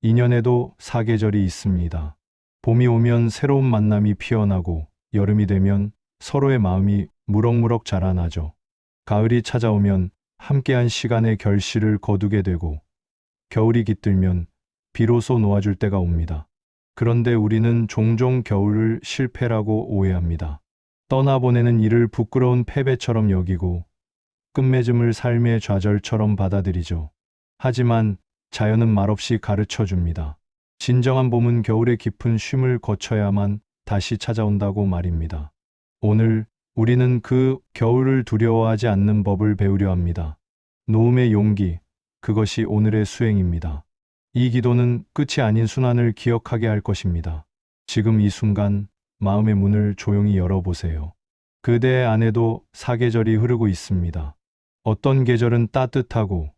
인연에도 사계절이 있습니다. 봄이 오면 새로운 만남이 피어나고 여름이 되면 서로의 마음이 무럭무럭 자라나죠. 가을이 찾아오면 함께한 시간의 결실을 거두게 되고 겨울이 깃들면 비로소 놓아줄 때가 옵니다. 그런데 우리는 종종 겨울을 실패라고 오해합니다. 떠나보내는 일을 부끄러운 패배처럼 여기고 끝맺음을 삶의 좌절처럼 받아들이죠. 하지만 자연은 말없이 가르쳐 줍니다. 진정한 봄은 겨울의 깊은 쉼을 거쳐야만 다시 찾아온다고 말입니다. 오늘 우리는 그 겨울을 두려워하지 않는 법을 배우려 합니다. 놓음의 용기, 그것이 오늘의 수행입니다. 이 기도는 끝이 아닌 순환을 기억하게 할 것입니다. 지금 이 순간 마음의 문을 조용히 열어보세요. 그대 안에도 사계절이 흐르고 있습니다. 어떤 계절은 따뜻하고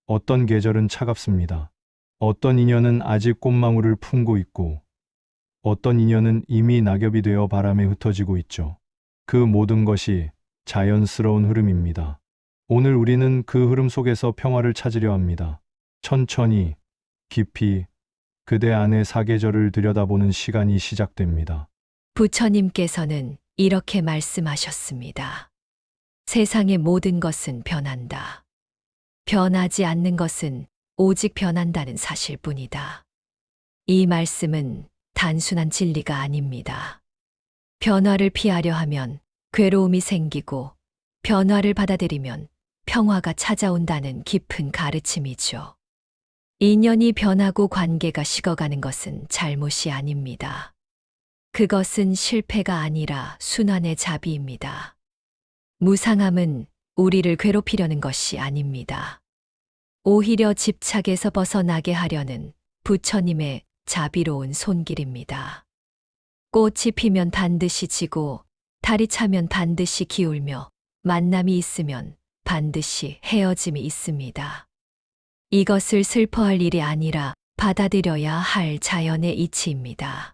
어떤 계절은 차갑습니다. 어떤 인연은 아직 꽃망울을 품고 있고 어떤 인연은 이미 낙엽이 되어 바람에 흩어지고 있죠. 그 모든 것이 자연스러운 흐름입니다. 오늘 우리는 그 흐름 속에서 평화를 찾으려 합니다. 천천히, 깊이 그대 안의 사계절을 들여다보는 시간이 시작됩니다. 부처님께서는 이렇게 말씀하셨습니다. 세상의 모든 것은 변한다. 변하지 않는 것은 오직 변한다는 사실뿐이다. 이 말씀은 단순한 진리가 아닙니다. 변화를 피하려 하면 괴로움이 생기고 변화를 받아들이면 평화가 찾아온다는 깊은 가르침이죠. 인연이 변하고 관계가 식어가는 것은 잘못이 아닙니다. 그것은 실패가 아니라 순환의 자비입니다. 무상함은 우리를 괴롭히려는 것이 아닙니다. 오히려 집착에서 벗어나게 하려는 부처님의 자비로운 손길입니다. 꽃이 피면 반드시 지고 달이 차면 반드시 기울며 만남이 있으면 반드시 헤어짐이 있습니다. 이것을 슬퍼할 일이 아니라 받아들여야 할 자연의 이치입니다.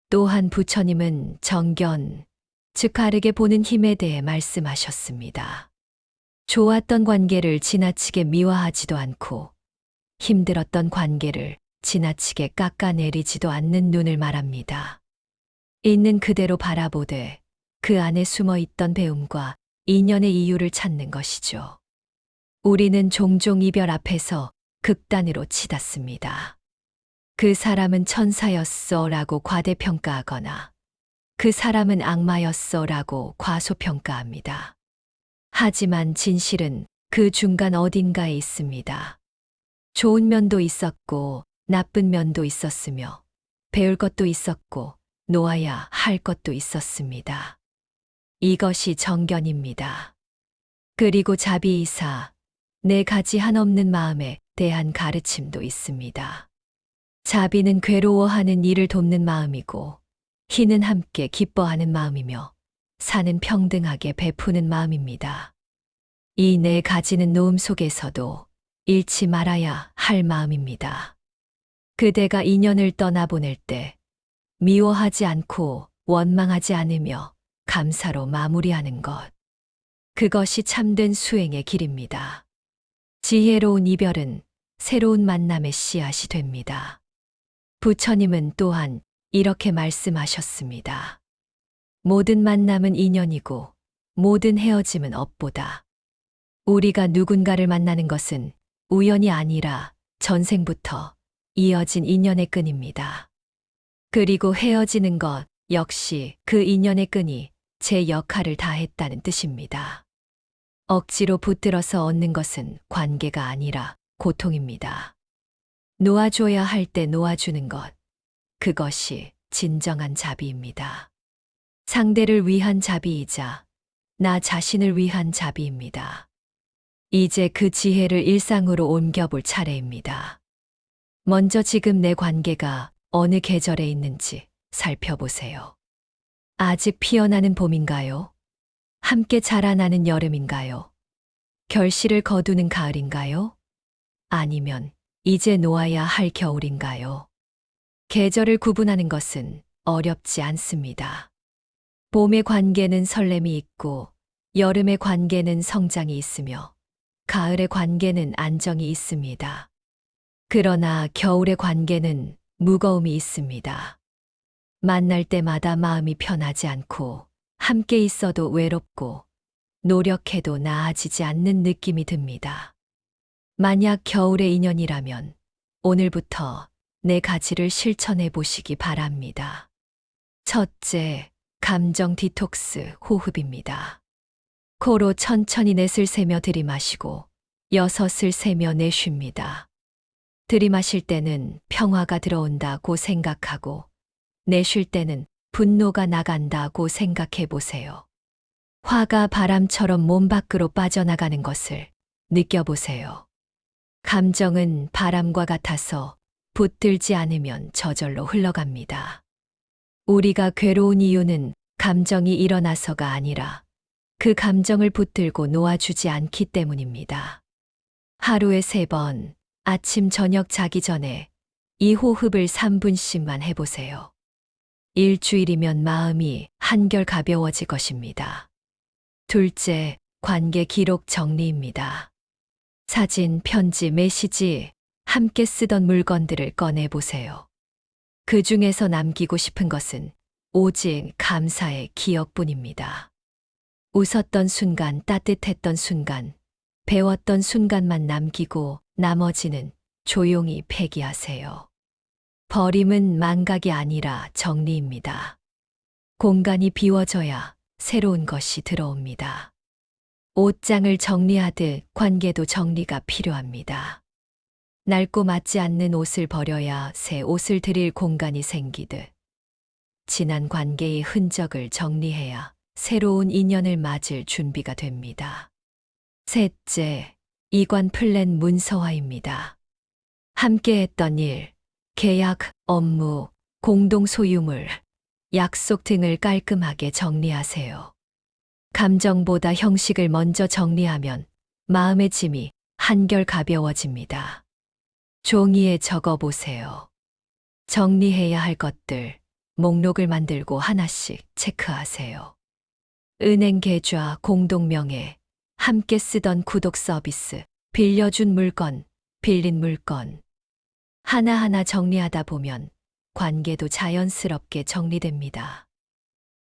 또한 부처님은 정견, 즉 가르게 보는 힘에 대해 말씀하셨습니다. 좋았던 관계를 지나치게 미화하지도 않고 힘들었던 관계를 지나치게 깎아내리지도 않는 눈을 말합니다. 있는 그대로 바라보되 그 안에 숨어 있던 배움과 인연의 이유를 찾는 것이죠. 우리는 종종 이별 앞에서 극단으로 치닫습니다. 그 사람은 천사였어 라고 과대평가하거나 그 사람은 악마였어 라고 과소평가합니다. 하지만 진실은 그 중간 어딘가에 있습니다. 좋은 면도 있었고 나쁜 면도 있었으며 배울 것도 있었고 놓아야 할 것도 있었습니다. 이것이 정견입니다. 그리고 자비이사, 네 가지 한없는 마음에 대한 가르침도 있습니다. 자비는 괴로워하는 이를 돕는 마음이고 희는 함께 기뻐하는 마음이며 사는 평등하게 베푸는 마음입니다. 이 네 가지는 놓음 속에서도 잃지 말아야 할 마음입니다. 그대가 인연을 떠나보낼 때 미워하지 않고 원망하지 않으며 감사로 마무리하는 것. 그것이 참된 수행의 길입니다. 지혜로운 이별은 새로운 만남의 씨앗이 됩니다. 부처님은 또한 이렇게 말씀하셨습니다. 모든 만남은 인연이고 모든 헤어짐은 업보다. 우리가 누군가를 만나는 것은 우연이 아니라 전생부터 이어진 인연의 끈입니다. 그리고 헤어지는 것 역시 그 인연의 끈이 제 역할을 다했다는 뜻입니다. 억지로 붙들어서 얻는 것은 관계가 아니라 고통입니다. 놓아줘야 할 때 놓아주는 것, 그것이 진정한 자비입니다. 상대를 위한 자비이자 나 자신을 위한 자비입니다. 이제 그 지혜를 일상으로 옮겨볼 차례입니다. 먼저 지금 내 관계가 어느 계절에 있는지 살펴보세요. 아직 피어나는 봄인가요? 함께 자라나는 여름인가요? 결실을 거두는 가을인가요? 아니면 이제 놓아야 할 겨울인가요? 계절을 구분하는 것은 어렵지 않습니다. 봄의 관계는 설렘이 있고 여름의 관계는 성장이 있으며 가을의 관계는 안정이 있습니다. 그러나 겨울의 관계는 무거움이 있습니다. 만날 때마다 마음이 편하지 않고 함께 있어도 외롭고 노력해도 나아지지 않는 느낌이 듭니다. 만약 겨울의 인연이라면 오늘부터 네 가지를 실천해 보시기 바랍니다. 첫째, 감정 디톡스 호흡입니다. 코로 천천히 넷을 세며 들이마시고 여섯을 세며 내쉽니다. 들이마실 때는 평화가 들어온다고 생각하고 내쉴 때는 분노가 나간다고 생각해 보세요. 화가 바람처럼 몸 밖으로 빠져나가는 것을 느껴보세요. 감정은 바람과 같아서 붙들지 않으면 저절로 흘러갑니다. 우리가 괴로운 이유는 감정이 일어나서가 아니라 그 감정을 붙들고 놓아주지 않기 때문입니다. 하루에 3번, 아침, 저녁 자기 전에 이 호흡을 3분씩만 해보세요. 일주일이면 마음이 한결 가벼워질 것입니다. 둘째, 관계 기록 정리입니다. 사진, 편지, 메시지, 함께 쓰던 물건들을 꺼내보세요. 그 중에서 남기고 싶은 것은 오직 감사의 기억뿐입니다. 웃었던 순간, 따뜻했던 순간, 배웠던 순간만 남기고 나머지는 조용히 폐기하세요. 버림은 망각이 아니라 정리입니다. 공간이 비워져야 새로운 것이 들어옵니다. 옷장을 정리하듯 관계도 정리가 필요합니다. 낡고 맞지 않는 옷을 버려야 새 옷을 드릴 공간이 생기듯 지난 관계의 흔적을 정리해야 새로운 인연을 맞을 준비가 됩니다. 셋째, 이관 플랜 문서화입니다. 함께 했던 일, 계약, 업무, 공동 소유물, 약속 등을 깔끔하게 정리하세요. 감정보다 형식을 먼저 정리하면 마음의 짐이 한결 가벼워집니다. 종이에 적어보세요. 정리해야 할 것들, 목록을 만들고 하나씩 체크하세요. 은행 계좌, 공동명예, 함께 쓰던 구독 서비스, 빌려준 물건, 빌린 물건. 하나하나 정리하다 보면 관계도 자연스럽게 정리됩니다.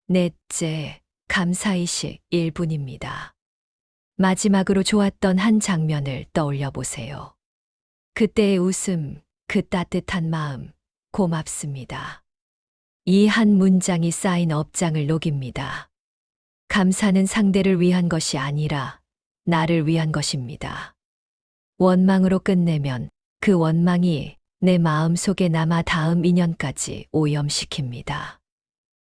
넷째, 감사의식 1분입니다. 마지막으로 좋았던 한 장면을 떠올려 보세요. 그때의 웃음, 그 따뜻한 마음, 고맙습니다. 이 한 문장이 쌓인 업장을 녹입니다. 감사는 상대를 위한 것이 아니라 나를 위한 것입니다. 원망으로 끝내면 그 원망이 내 마음 속에 남아 다음 인연까지 오염시킵니다.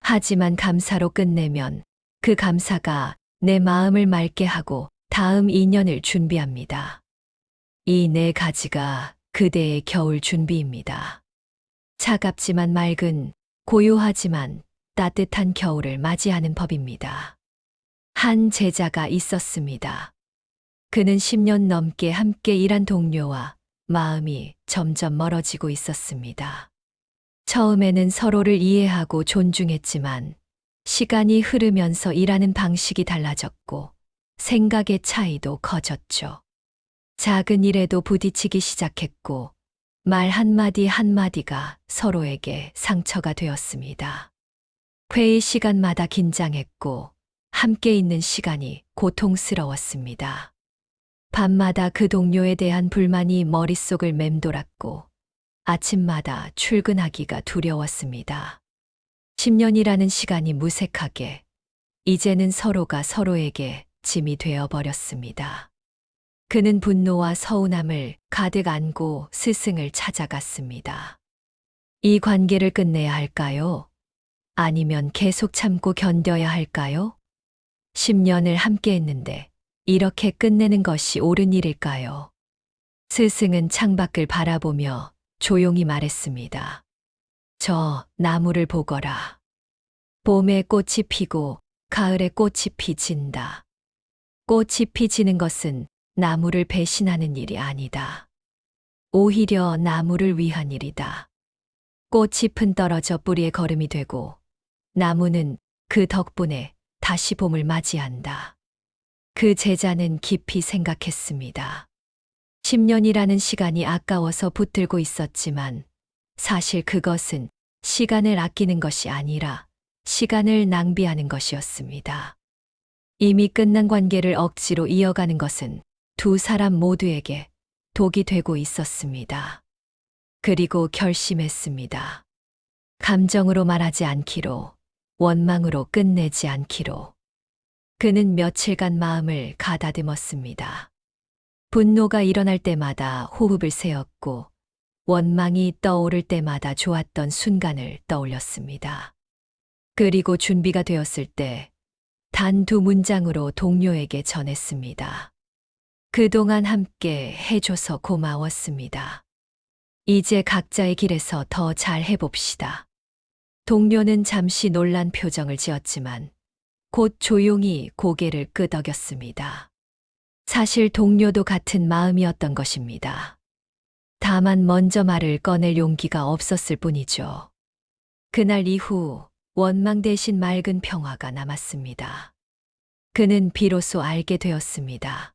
하지만 감사로 끝내면 그 감사가 내 마음을 맑게 하고 다음 인연을 준비합니다. 이 4가지가 그대의 겨울 준비입니다. 차갑지만 맑은, 고요하지만 따뜻한 겨울을 맞이하는 법입니다. 한 제자가 있었습니다. 그는 10년 넘게 함께 일한 동료와 마음이 점점 멀어지고 있었습니다. 처음에는 서로를 이해하고 존중했지만 시간이 흐르면서 일하는 방식이 달라졌고 생각의 차이도 커졌죠. 작은 일에도 부딪히기 시작했고 말 한마디 한마디가 서로에게 상처가 되었습니다. 회의 시간마다 긴장했고 함께 있는 시간이 고통스러웠습니다. 밤마다 그 동료에 대한 불만이 머릿속을 맴돌았고 아침마다 출근하기가 두려웠습니다. 10년이라는 시간이 무색하게 이제는 서로가 서로에게 짐이 되어버렸습니다. 그는 분노와 서운함을 가득 안고 스승을 찾아갔습니다. 이 관계를 끝내야 할까요? 아니면 계속 참고 견뎌야 할까요? 10년을 함께 했는데 이렇게 끝내는 것이 옳은 일일까요? 스승은 창밖을 바라보며 조용히 말했습니다. 저 나무를 보거라. 봄에 꽃이 피고 가을에 꽃이 피진다. 꽃이 피지는 것은 나무를 배신하는 일이 아니다. 오히려 나무를 위한 일이다. 꽃잎은 떨어져 뿌리에 거름이 되고 나무는 그 덕분에 다시 봄을 맞이한다. 그 제자는 깊이 생각했습니다. 10년이라는 시간이 아까워서 붙들고 있었지만 사실 그것은 시간을 아끼는 것이 아니라 시간을 낭비하는 것이었습니다. 이미 끝난 관계를 억지로 이어가는 것은 두 사람 모두에게 독이 되고 있었습니다. 그리고 결심했습니다. 감정으로 말하지 않기로, 원망으로 끝내지 않기로. 그는 며칠간 마음을 가다듬었습니다. 분노가 일어날 때마다 호흡을 세었고, 원망이 떠오를 때마다 좋았던 순간을 떠올렸습니다. 그리고 준비가 되었을 때 단 2문장으로 동료에게 전했습니다. 그동안 함께 해줘서 고마웠습니다. 이제 각자의 길에서 더 잘 해봅시다. 동료는 잠시 놀란 표정을 지었지만 곧 조용히 고개를 끄덕였습니다. 사실 동료도 같은 마음이었던 것입니다. 다만 먼저 말을 꺼낼 용기가 없었을 뿐이죠. 그날 이후 원망 대신 맑은 평화가 남았습니다. 그는 비로소 알게 되었습니다.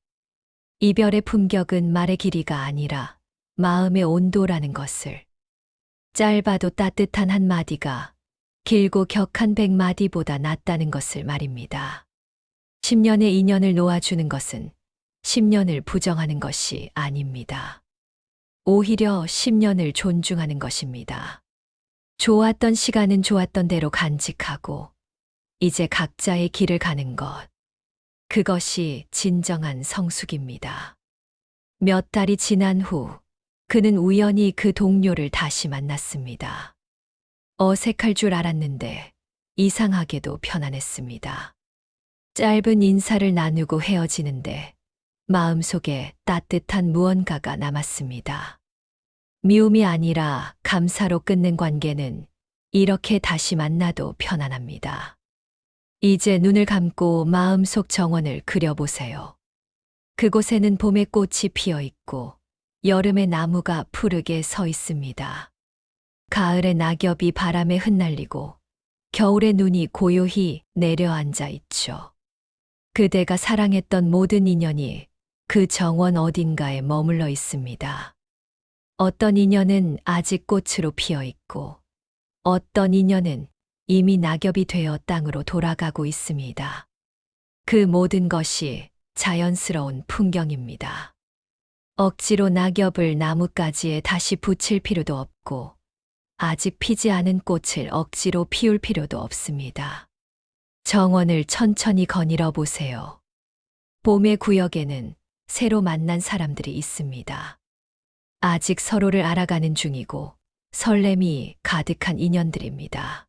이별의 품격은 말의 길이가 아니라 마음의 온도라는 것을. 짧아도 따뜻한 한마디가 길고 격한 100마디보다 낫다는 것을 말입니다. 10년의 인연을 놓아주는 것은 10년을 부정하는 것이 아닙니다. 오히려 10년을 존중하는 것입니다. 좋았던 시간은 좋았던 대로 간직하고 이제 각자의 길을 가는 것. 그것이 진정한 성숙입니다. 몇 달이 지난 후 그는 우연히 그 동료를 다시 만났습니다. 어색할 줄 알았는데 이상하게도 편안했습니다. 짧은 인사를 나누고 헤어지는데 마음속에 따뜻한 무언가가 남았습니다. 미움이 아니라 감사로 끊는 관계는 이렇게 다시 만나도 편안합니다. 이제 눈을 감고 마음속 정원을 그려보세요. 그곳에는 봄의 꽃이 피어 있고 여름의 나무가 푸르게 서 있습니다. 가을의 낙엽이 바람에 흩날리고 겨울의 눈이 고요히 내려앉아 있죠. 그대가 사랑했던 모든 인연이 그 정원 어딘가에 머물러 있습니다. 어떤 인연은 아직 꽃으로 피어 있고 어떤 인연은 이미 낙엽이 되어 땅으로 돌아가고 있습니다. 그 모든 것이 자연스러운 풍경입니다. 억지로 낙엽을 나뭇가지에 다시 붙일 필요도 없고 아직 피지 않은 꽃을 억지로 피울 필요도 없습니다. 정원을 천천히 거닐어 보세요. 봄의 구역에는 새로 만난 사람들이 있습니다. 아직 서로를 알아가는 중이고 설렘이 가득한 인연들입니다.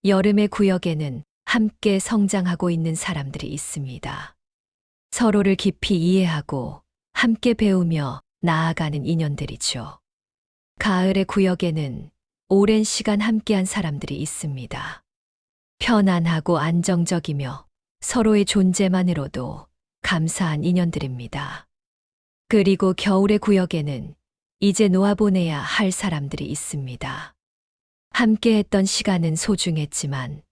여름의 구역에는 함께 성장하고 있는 사람들이 있습니다. 서로를 깊이 이해하고 함께 배우며 나아가는 인연들이죠. 가을의 구역에는 오랜 시간 함께한 사람들이 있습니다. 편안하고 안정적이며 서로의 존재만으로도 감사한 인연들입니다. 그리고 겨울의 구역에는 이제 놓아보내야 할 사람들이 있습니다. 함께했던 시간은 소중했지만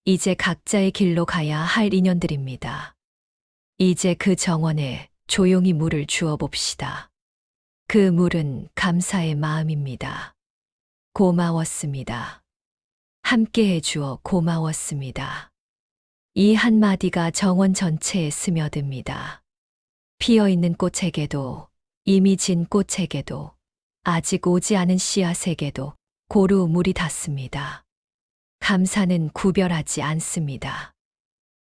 이제 각자의 길로 가야 할 인연들입니다. 이제 그 정원에 조용히 물을 주어 봅시다. 그 물은 감사의 마음입니다. 고마웠습니다. 함께해 주어 고마웠습니다. 이 한마디가 정원 전체에 스며듭니다. 피어있는 꽃에게도, 이미 진 꽃에게도, 아직 오지 않은 씨앗에게도 고루 물이 닿습니다. 감사는 구별하지 않습니다.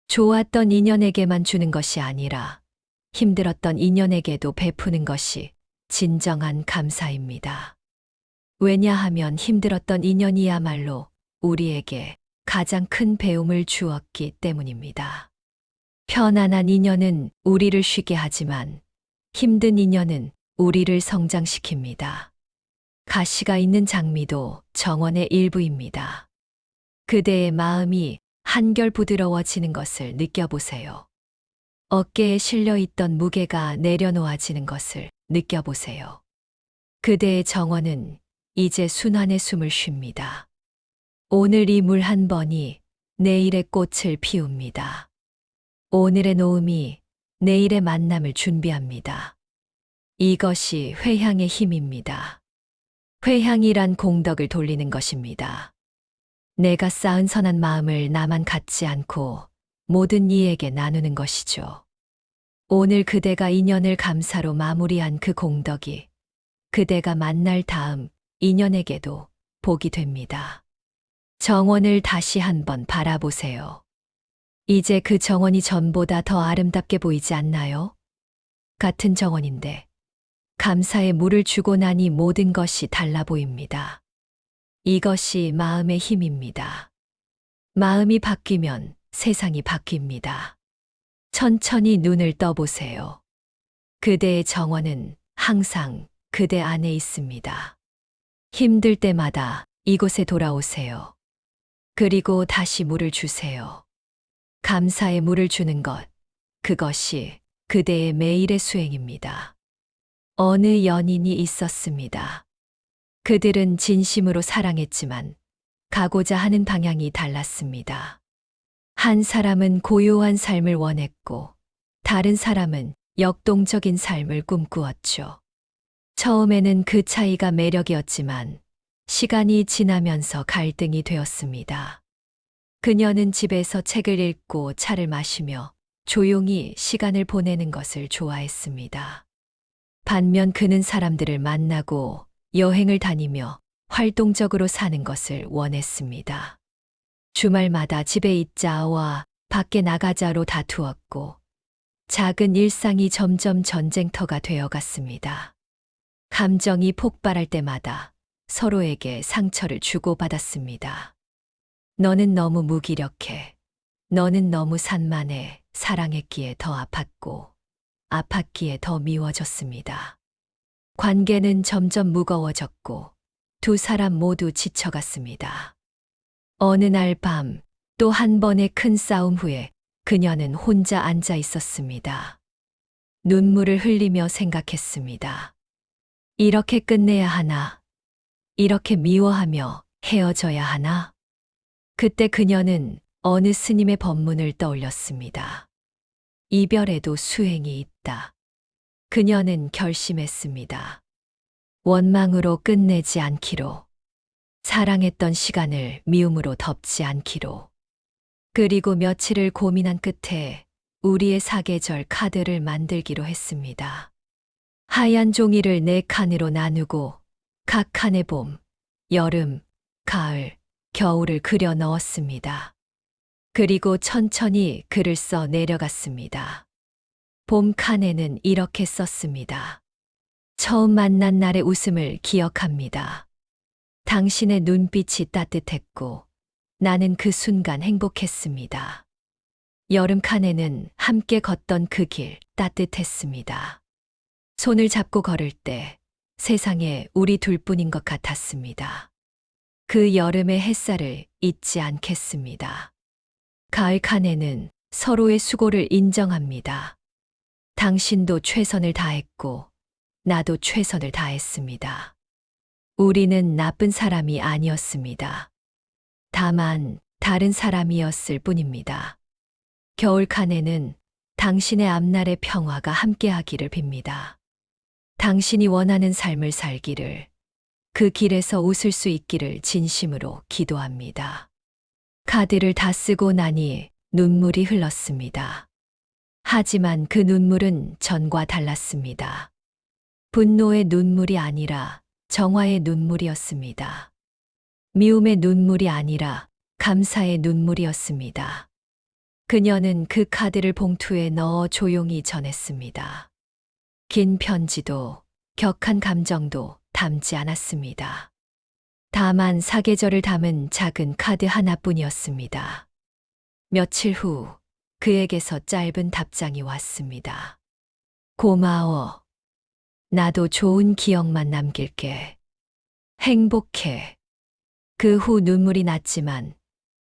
좋았던 인연에게만 주는 것이 아니라 힘들었던 인연에게도 베푸는 것이 진정한 감사입니다. 왜냐하면 힘들었던 인연이야말로 우리에게 가장 큰 배움을 주었기 때문입니다. 편안한 인연은 우리를 쉬게 하지만 힘든 인연은 우리를 성장시킵니다. 가시가 있는 장미도 정원의 일부입니다. 그대의 마음이 한결 부드러워지는 것을 느껴보세요. 어깨에 실려있던 무게가 내려놓아지는 것을 느껴보세요. 그대의 정원은 이제 순환의 숨을 쉽니다. 오늘 이 물 한 번이 내일의 꽃을 피웁니다. 오늘의 놓음이 내일의 만남을 준비합니다. 이것이 회향의 힘입니다. 회향이란 공덕을 돌리는 것입니다. 내가 쌓은 선한 마음을 나만 갖지 않고 모든 이에게 나누는 것이죠. 오늘 그대가 인연을 감사로 마무리한 그 공덕이 그대가 만날 다음 인연에게도 복이 됩니다. 정원을 다시 한번 바라보세요. 이제 그 정원이 전보다 더 아름답게 보이지 않나요? 같은 정원인데 감사의 물을 주고 나니 모든 것이 달라 보입니다. 이것이 마음의 힘입니다. 마음이 바뀌면 세상이 바뀝니다. 천천히 눈을 떠보세요. 그대의 정원은 항상 그대 안에 있습니다. 힘들 때마다 이곳에 돌아오세요. 그리고 다시 물을 주세요. 감사의 물을 주는 것, 그것이 그대의 매일의 수행입니다. 어느 연인이 있었습니다. 그들은 진심으로 사랑했지만 가고자 하는 방향이 달랐습니다. 한 사람은 고요한 삶을 원했고 다른 사람은 역동적인 삶을 꿈꾸었죠. 처음에는 그 차이가 매력이었지만 시간이 지나면서 갈등이 되었습니다. 그녀는 집에서 책을 읽고 차를 마시며 조용히 시간을 보내는 것을 좋아했습니다. 반면 그는 사람들을 만나고 여행을 다니며 활동적으로 사는 것을 원했습니다. 주말마다 집에 있자와 밖에 나가자로 다투었고 작은 일상이 점점 전쟁터가 되어갔습니다. 감정이 폭발할 때마다 서로에게 상처를 주고받았습니다. 너는 너무 무기력해. 너는 너무 산만해. 사랑했기에 더 아팠고 아팠기에 더 미워졌습니다. 관계는 점점 무거워졌고 두 사람 모두 지쳐갔습니다. 어느 날 밤 또 한 번의 큰 싸움 후에 그녀는 혼자 앉아 있었습니다. 눈물을 흘리며 생각했습니다. 이렇게 끝내야 하나? 이렇게 미워하며 헤어져야 하나? 그때 그녀는 어느 스님의 법문을 떠올렸습니다. 이별에도 수행이 있다. 그녀는 결심했습니다. 원망으로 끝내지 않기로. 사랑했던 시간을 미움으로 덮지 않기로. 그리고 며칠을 고민한 끝에 우리의 사계절 카드를 만들기로 했습니다. 하얀 종이를 4칸으로 나누고 각 칸에 봄, 여름, 가을, 겨울을 그려 넣었습니다. 그리고 천천히 글을 써 내려갔습니다. 봄 칸에는 이렇게 썼습니다. 처음 만난 날의 웃음을 기억합니다. 당신의 눈빛이 따뜻했고 나는 그 순간 행복했습니다. 여름 칸에는 함께 걷던 그 길 따뜻했습니다. 손을 잡고 걸을 때 세상에 우리 둘뿐인 것 같았습니다. 그 여름의 햇살을 잊지 않겠습니다. 가을 칸에는 서로의 수고를 인정합니다. 당신도 최선을 다했고 나도 최선을 다했습니다. 우리는 나쁜 사람이 아니었습니다. 다만 다른 사람이었을 뿐입니다. 겨울 칸에는 당신의 앞날의 평화가 함께하기를 빕니다. 당신이 원하는 삶을 살기를, 그 길에서 웃을 수 있기를 진심으로 기도합니다. 카드를 다 쓰고 나니 눈물이 흘렀습니다. 하지만 그 눈물은 전과 달랐습니다. 분노의 눈물이 아니라 정화의 눈물이었습니다. 미움의 눈물이 아니라 감사의 눈물이었습니다. 그녀는 그 카드를 봉투에 넣어 조용히 전했습니다. 긴 편지도 격한 감정도 담지 않았습니다. 다만 사계절을 담은 작은 카드 하나뿐이었습니다. 며칠 후 그에게서 짧은 답장이 왔습니다. 고마워. 나도 좋은 기억만 남길게. 행복해. 그 후 눈물이 났지만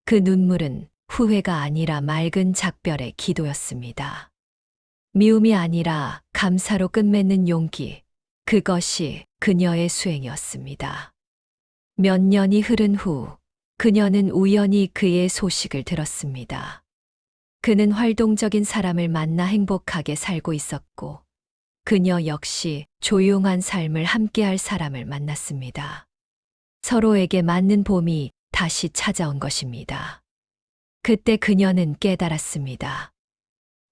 그 눈물은 후회가 아니라 맑은 작별의 기도였습니다. 미움이 아니라 감사로 끝맺는 용기, 그것이 그녀의 수행이었습니다. 몇 년이 흐른 후 그녀는 우연히 그의 소식을 들었습니다. 그는 활동적인 사람을 만나 행복하게 살고 있었고 그녀 역시 조용한 삶을 함께할 사람을 만났습니다. 서로에게 맞는 봄이 다시 찾아온 것입니다. 그때 그녀는 깨달았습니다.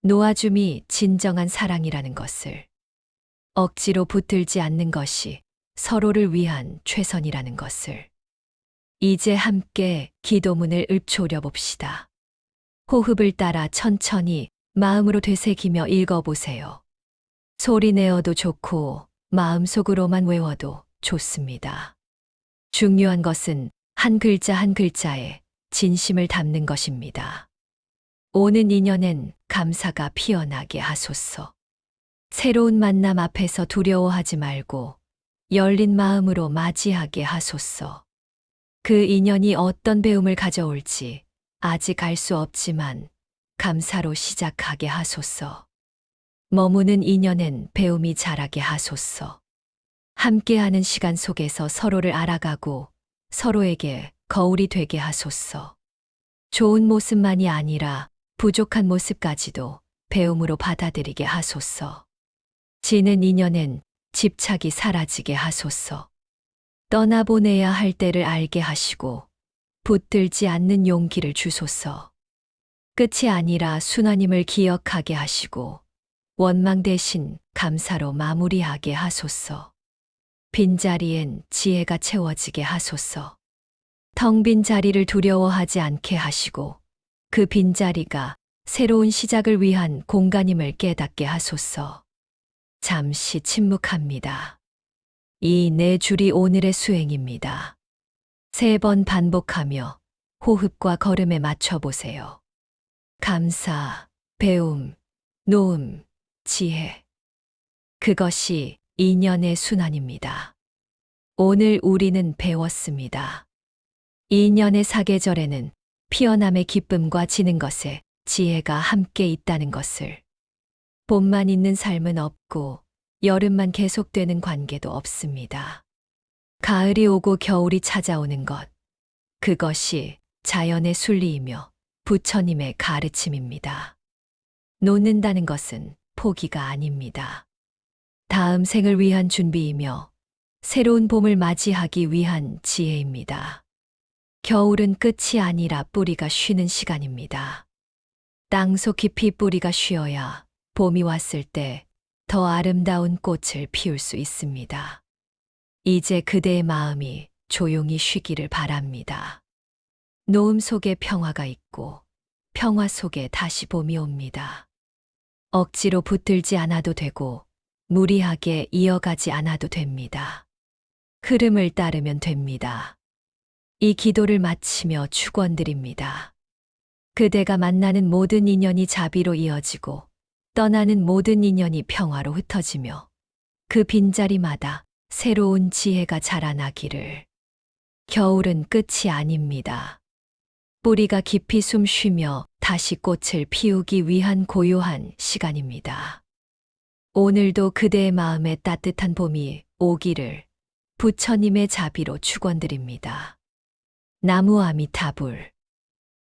놓아줌이 진정한 사랑이라는 것을. 억지로 붙들지 않는 것이 서로를 위한 최선이라는 것을. 이제 함께 기도문을 읊조려 봅시다. 호흡을 따라 천천히 마음으로 되새기며 읽어보세요. 소리 내어도 좋고 마음속으로만 외워도 좋습니다. 중요한 것은 한 글자 한 글자에 진심을 담는 것입니다. 오는 인연엔 감사가 피어나게 하소서. 새로운 만남 앞에서 두려워하지 말고 열린 마음으로 맞이하게 하소서. 그 인연이 어떤 배움을 가져올지 아직 알 수 없지만 감사로 시작하게 하소서. 머무는 인연엔 배움이 자라게 하소서. 함께하는 시간 속에서 서로를 알아가고 서로에게 거울이 되게 하소서. 좋은 모습만이 아니라 부족한 모습까지도 배움으로 받아들이게 하소서. 지는 인연엔 집착이 사라지게 하소서. 떠나보내야 할 때를 알게 하시고 붙들지 않는 용기를 주소서. 끝이 아니라 순환임을 기억하게 하시고 원망 대신 감사로 마무리하게 하소서. 빈자리엔 지혜가 채워지게 하소서. 텅 빈 자리를 두려워하지 않게 하시고 그 빈자리가 새로운 시작을 위한 공간임을 깨닫게 하소서. 잠시 침묵합니다. 이 네 줄이 오늘의 수행입니다. 3번 반복하며 호흡과 걸음에 맞춰보세요. 감사, 배움, 놓음, 지혜. 그것이 인연의 순환입니다. 오늘 우리는 배웠습니다. 인연의 사계절에는 피어남의 기쁨과 지는 것에 지혜가 함께 있다는 것을. 봄만 있는 삶은 없고 여름만 계속되는 관계도 없습니다. 가을이 오고 겨울이 찾아오는 것. 그것이 자연의 순리이며 부처님의 가르침입니다. 놓는다는 것은 포기가 아닙니다. 다음 생을 위한 준비이며 새로운 봄을 맞이하기 위한 지혜입니다. 겨울은 끝이 아니라 뿌리가 쉬는 시간입니다. 땅속 깊이 뿌리가 쉬어야 봄이 왔을 때 더 아름다운 꽃을 피울 수 있습니다. 이제 그대의 마음이 조용히 쉬기를 바랍니다. 노음 속에 평화가 있고 평화 속에 다시 봄이 옵니다. 억지로 붙들지 않아도 되고 무리하게 이어가지 않아도 됩니다. 흐름을 따르면 됩니다. 이 기도를 마치며 축원드립니다. 그대가 만나는 모든 인연이 자비로 이어지고 떠나는 모든 인연이 평화로 흩어지며 그 빈자리마다 새로운 지혜가 자라나기를. 겨울은 끝이 아닙니다. 뿌리가 깊이 숨 쉬며 다시 꽃을 피우기 위한 고요한 시간입니다. 오늘도 그대의 마음에 따뜻한 봄이 오기를 부처님의 자비로 축원드립니다. 나무 아미타불.